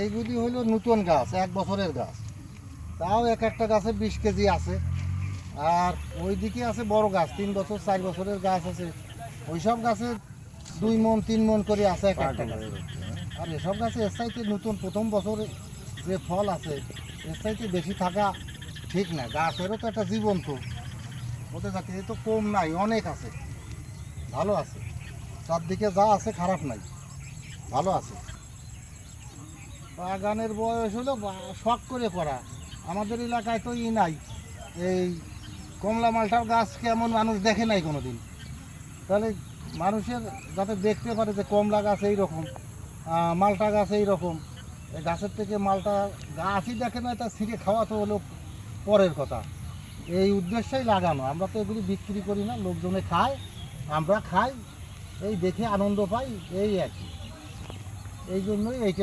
এইগুলি হলো নতুন গাছ, 1 বছরের গাছ, তাও এক একটা গাছে 20 কেজি আছে। আর ওইদিকে আছে বড় গাছ, 3 বছর 4 বছরের গাছ আছে, ওইসব গাছে 2 মণ 3 মণ করে আছে এক একটা গাছে। আর এসব গাছে এর চাইতে নতুন প্রথম বছরে যে ফল আছে এর চাইতে বেশি থাকা ঠিক না। গাছেরও তো একটা জীবন, তো ওদের যাতে এ তো কম নাই, অনেক আছে, ভালো আছে, চারদিকে যা আছে খারাপ নাই, ভালো আছে। বাগানের বয়স হলো শখ করে করা। আমাদের এলাকায় তো নাই, এই কমলা মালটার গাছ কেমন মানুষ দেখে নাই কোনো দিন। তাহলে মানুষের যাতে দেখতে পারে যে কমলা গাছ এইরকম, মালটা গাছ এইরকম, এই গাছের থেকে মালটা গাছই দেখে না, তা ছিঁড়ে খাওয়া তো হলো পরের কথা। এই উদ্দেশ্যেই লাগানো। আমরা তো এগুলি বিক্রি করি না, লোকজনে খায়, আমরা খাই, এই দেখে আনন্দ পাই, এই আর কি। এই জন্যই এইটা।